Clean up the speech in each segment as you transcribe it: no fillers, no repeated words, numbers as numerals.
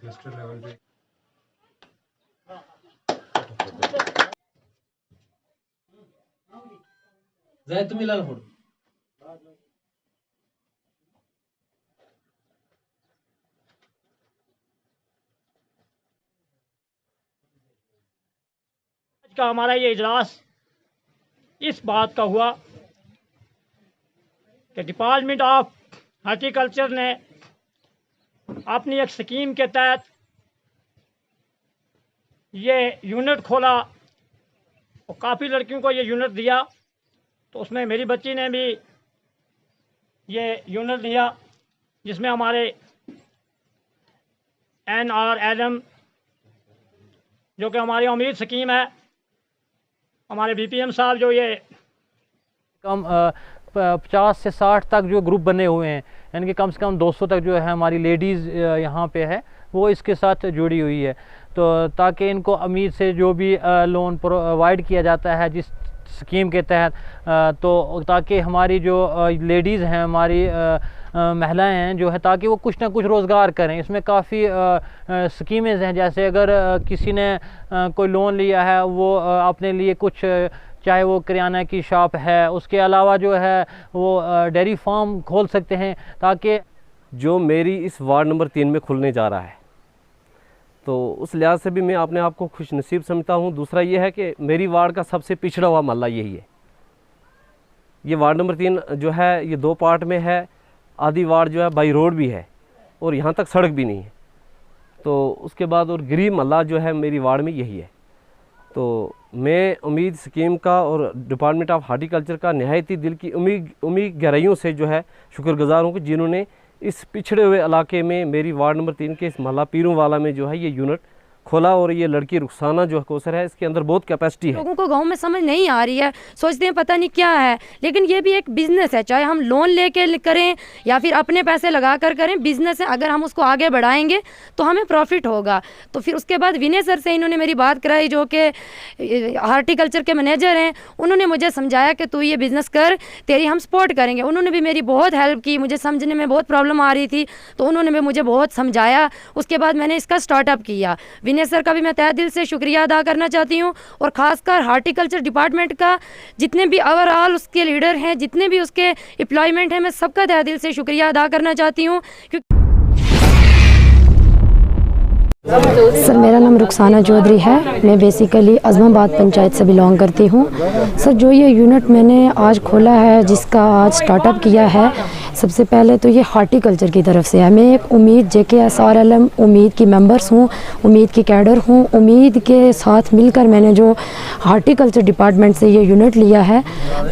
Cluster level पे जाए तुम्ही लाल फोड़ का हमारा ये इजलास इस बात का हुआ कि डिपार्टमेंट ऑफ हॉर्टिकल्चर ने अपनी एक स्कीम के तहत ये यूनिट खोला और काफ़ी लड़कियों को ये यूनिट दिया, तो उसमें मेरी बच्ची ने भी ये यूनिट लिया, जिसमें हमारे NRLM जो कि हमारी उम्मीद स्कीम है, हमारे BPM साहब जो ये कम 50 से 60 तक जो ग्रुप बने हुए हैं, यानी कि कम से कम 200 तक जो है हमारी लेडीज़ यहाँ पे है वो इसके साथ जुड़ी हुई है। तो ताकि इनको उम्मीद से जो भी लोन प्रोवाइड किया जाता है जिस स्कीम के तहत, तो ताकि हमारी जो लेडीज़ हैं, हमारी महिलाएं हैं जो है, ताकि वो कुछ ना कुछ रोज़गार करें। इसमें काफ़ी स्कीमें हैं, जैसे अगर किसी ने कोई लोन लिया है वो अपने लिए कुछ, चाहे वो किराना की शॉप है, उसके अलावा जो है वो डेयरी फार्म खोल सकते हैं, ताकि जो मेरी इस वार्ड नंबर 3 में खुलने जा रहा है, तो उस लिहाज से भी मैं अपने आप को खुश नसीब समझता हूँ। दूसरा ये है कि मेरी वार्ड का सबसे पिछड़ा हुआ मोहल्ला यही है। ये वार्ड नंबर 3 जो है ये 2 पार्ट में है। आधी वार्ड जो है बाई रोड भी है और यहाँ तक सड़क भी नहीं है। तो उसके बाद और गरीब मोहल्ला जो है मेरी वार्ड में यही है। तो मैं उम्मीद स्कीम का और डिपार्टमेंट ऑफ हार्टिकल्चर का नहायत ही दिल की उम्मीद गहराइयों से जो है शुक्रगुजार हूँ कि जिन्होंने इस पिछड़े हुए इलाके में मेरी वार्ड नंबर 3 के इस मोहल्ला पीरों वाला में जो है ये यूनिट खोला। और ये लड़की रुखसाना जो कौसर है, इसके अंदर बहुत कैपेसिटी है। लोगों को गांव में समझ नहीं आ रही है, सोचते हैं पता नहीं क्या है, लेकिन ये भी एक बिजनेस है। चाहे हम लोन लेके करें या फिर अपने पैसे लगा कर करें, बिजनेस है। अगर हम उसको आगे बढ़ाएंगे तो हमें प्रॉफिट होगा। तो फिर उसके बाद विनय सर से इन्होंने मेरी बात कराई, जो कि हार्टिकल्चर के मैनेजर हैं। उन्होंने मुझे समझाया कि तू ये बिज़नेस कर, तेरी हम सपोर्ट करेंगे। उन्होंने भी मेरी बहुत हेल्प की, मुझे समझने में बहुत प्रॉब्लम आ रही थी, तो उन्होंने भी मुझे बहुत समझाया। उसके बाद मैंने इसका स्टार्टअप किया। विनय सर का भी मैं तहे दिल से शुक्रिया अदा करना चाहती हूँ, और ख़ासकर हार्टिकल्चर डिपार्टमेंट का जितने भी ओवरऑल उसके लीडर हैं, जितने भी उसके एम्प्लॉयमेंट हैं, मैं सबका तहे दिल से शुक्रिया अदा करना चाहती हूँ। सर, मेरा नाम रुखसाना चौधरी है। मैं बेसिकली अज़माबाद पंचायत से बिलोंग करती हूँ। सर, जो ये यूनिट मैंने आज खोला है, जिसका आज स्टार्टअप किया है, सबसे पहले तो ये हार्टिकल्चर की तरफ से है। मैं एक उम्मीद JKSRLM उम्मीद की मेंबर्स हूँ, उम्मीद की कैडर हूँ। उम्मीद के साथ मिलकर मैंने जो हार्टिकल्चर डिपार्टमेंट से ये यूनिट लिया है,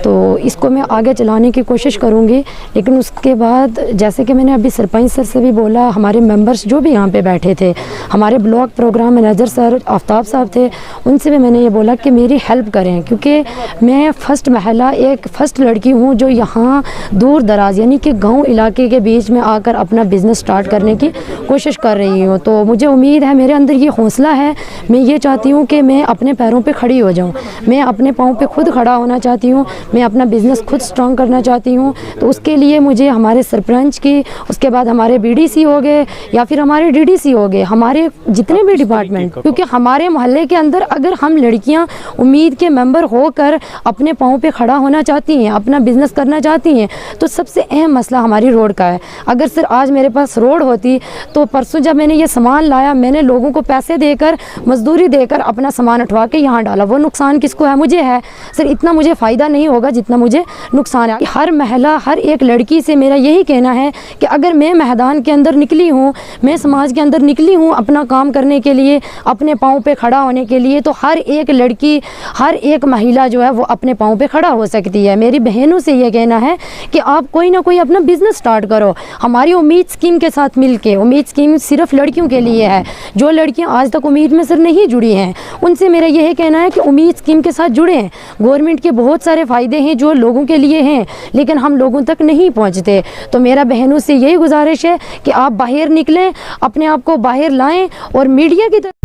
तो इसको मैं आगे चलाने की कोशिश करूँगी। लेकिन उसके बाद, जैसे कि मैंने अभी सरपंच सर से भी बोला, हमारे मेंबर्स जो भी यहाँ पे बैठे थे, हमारे block programme manager sir Aftab साहब थे, उनसे भी मैंने ये बोला कि मेरी हेल्प करें, क्योंकि मैं फर्स्ट लड़की हूँ जो यहाँ दूर दराज यानी कि गांव इलाके के बीच में आकर अपना बिज़नेस स्टार्ट करने की कोशिश कर रही हूँ। तो मुझे उम्मीद है, मेरे अंदर ये हौसला है, मैं ये चाहती हूँ कि मैं अपने पैरों पे खड़ी हो जाऊँ। मैं अपने पाँव पे खुद खड़ा होना चाहती हूँ, मैं अपना बिज़नेस खुद स्ट्रॉन्ग करना चाहती हूँ। तो उसके लिए मुझे हमारे सरपंच की, उसके बाद हमारे BDC हो गए या फिर हमारे DDC हो गए, हमारे जितने भी डिपार्टमेंट, क्योंकि हमारे मोहल्ले के अंदर अगर हम लड़कियां उम्मीद के मेंबर होकर अपने पाँव पे खड़ा होना चाहती हैं, अपना बिजनेस करना चाहती हैं, तो सबसे अहम मसला हमारी रोड का है। अगर सर आज मेरे पास रोड होती, तो परसों जब मैंने ये सामान लाया, मैंने लोगों को पैसे देकर, मजदूरी देकर अपना सामान उठवा के यहाँ डाला। वो नुकसान किसको है? मुझे है। सर, इतना मुझे फ़ायदा नहीं होगा जितना मुझे नुकसान है। हर महिला, हर एक लड़की से मेरा यही कहना है कि अगर मैं मैदान के अंदर निकली हूँ, मैं समाज के अंदर निकली हूँ अपना काम करने के लिए, अपने पाँव पे खड़ा होने के लिए, तो हर एक लड़की, हर एक महिला जो है वो अपने पाँव पे खड़ा हो सकती है। मेरी बहनों से ये कहना है कि आप कोई ना कोई अपना बिजनेस स्टार्ट करो। हमारी उम्मीद स्कीम के साथ मिलके, उम्मीद स्कीम सिर्फ लड़कियों के लिए है। जो लड़कियां आज तक उम्मीद में सर नहीं जुड़ी हैं, उनसे मेरा यही कहना है कि उम्मीद स्कीम के साथ जुड़ें। गवर्नमेंट के बहुत सारे फ़ायदे हैं जो लोगों के लिए हैं, लेकिन हम लोगों तक नहीं पहुँचते। तो मेरा बहनों से यही गुजारिश है कि आप बाहर निकलें, अपने आप को बाहर लाएँ और मीडिया की तरफ।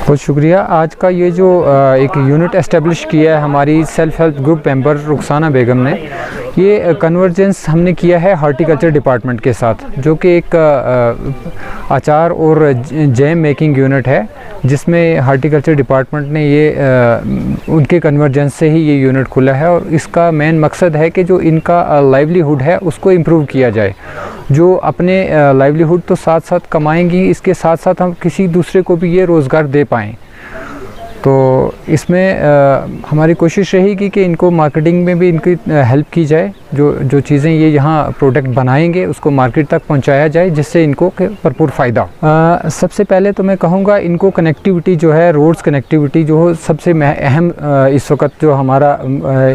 बहुत शुक्रिया। आज का ये जो एक यूनिट एस्टेब्लिश किया है हमारी self help group member Rukhsana Begum ने, ये कन्वर्जेंस हमने किया है हार्टिकल्चर डिपार्टमेंट के साथ, जो कि एक अचार और जैम मेकिंग यूनिट है, जिसमें हार्टिकल्चर डिपार्टमेंट ने ये उनके कन्वर्जेंस से ही ये यूनिट खुला है। और इसका मेन मकसद है कि जो इनका लाइवलीहुड है उसको इम्प्रूव किया जाए। जो अपने लाइवलीहुड तो साथ साथ कमाएंगी, इसके साथ साथ हम किसी दूसरे को भी ये रोज़गार दे पाएँ। तो इसमें हमारी कोशिश रहेगी कि इनको मार्केटिंग में भी इनकी हेल्प की जाए। जो चीज़ें ये यहाँ प्रोडक्ट बनाएंगे उसको मार्केट तक पहुँचाया जाए, जिससे इनको भरपूर फ़ायदा। सबसे पहले तो मैं कहूँगा इनको कनेक्टिविटी जो है, रोड्स कनेक्टिविटी जो हो सबसे अहम इस वक्त जो हमारा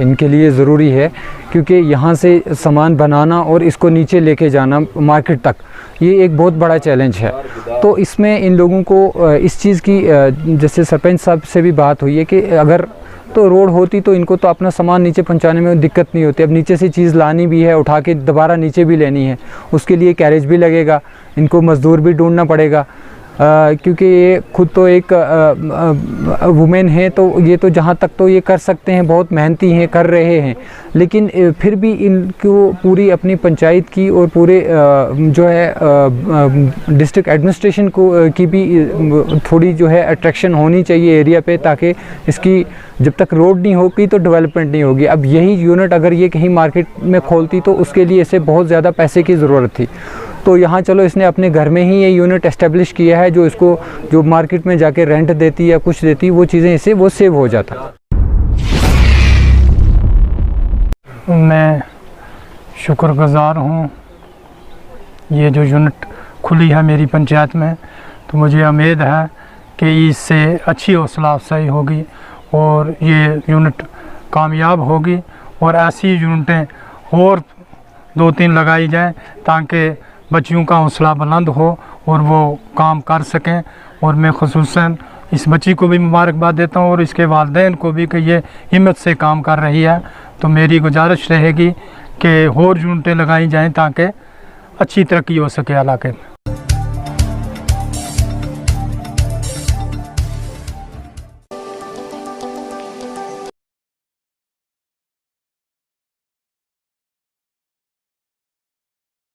इनके लिए ज़रूरी है, क्योंकि यहाँ से सामान बनाना और इसको नीचे लेके जाना मार्केट तक, ये एक बहुत बड़ा चैलेंज है। तो इसमें इन लोगों को इस चीज़ की, जैसे सरपंच साहब से भी बात हुई है कि अगर तो रोड होती तो इनको तो अपना सामान नीचे पहुंचाने में दिक्कत नहीं होती। अब नीचे से चीज़ लानी भी है, उठा के दोबारा नीचे भी लेनी है, उसके लिए कैरेज भी लगेगा, इनको मज़दूर भी ढूंढना पड़ेगा, क्योंकि ये खुद तो एक वुमेन है, तो ये तो जहाँ तक तो ये कर सकते हैं, बहुत मेहनती हैं, कर रहे हैं। लेकिन फिर भी इनको पूरी अपनी पंचायत की और पूरे जो है डिस्ट्रिक्ट एडमिनिस्ट्रेशन को की भी थोड़ी जो है अट्रैक्शन होनी चाहिए एरिया पे, ताकि इसकी जब तक रोड नहीं होगी तो डेवलपमेंट नहीं होगी। अब यही यूनिट अगर ये कहीं मार्केट में खोलती तो उसके लिए इसे बहुत ज़्यादा पैसे की ज़रूरत थी। तो यहाँ चलो इसने अपने घर में ही ये यूनिट एस्टेब्लिश किया है, जो इसको जो मार्केट में जाके रेंट देती या कुछ देती, वो चीज़ें इससे वो सेव हो जाता। मैं शुक्रगुज़ार हूँ, ये जो यूनिट खुली है मेरी पंचायत में, तो मुझे उम्मीद है कि इससे अच्छी हौसला अफजाई होगी और ये यूनिट कामयाब होगी और ऐसी यूनिटें और 2-3 लगाई जाएं, ताकि बच्चियों का हौसला बुलंद हो और वो काम कर सकें। और मैं ख़ुसूसन इस बच्ची को भी मुबारकबाद देता हूँ और इसके वालिदैन को भी कि ये हिम्मत से काम कर रही है। तो मेरी गुजारिश रहेगी कि और यूनिटें लगाई जाएं ताकि अच्छी तरक्की हो सके इलाके में।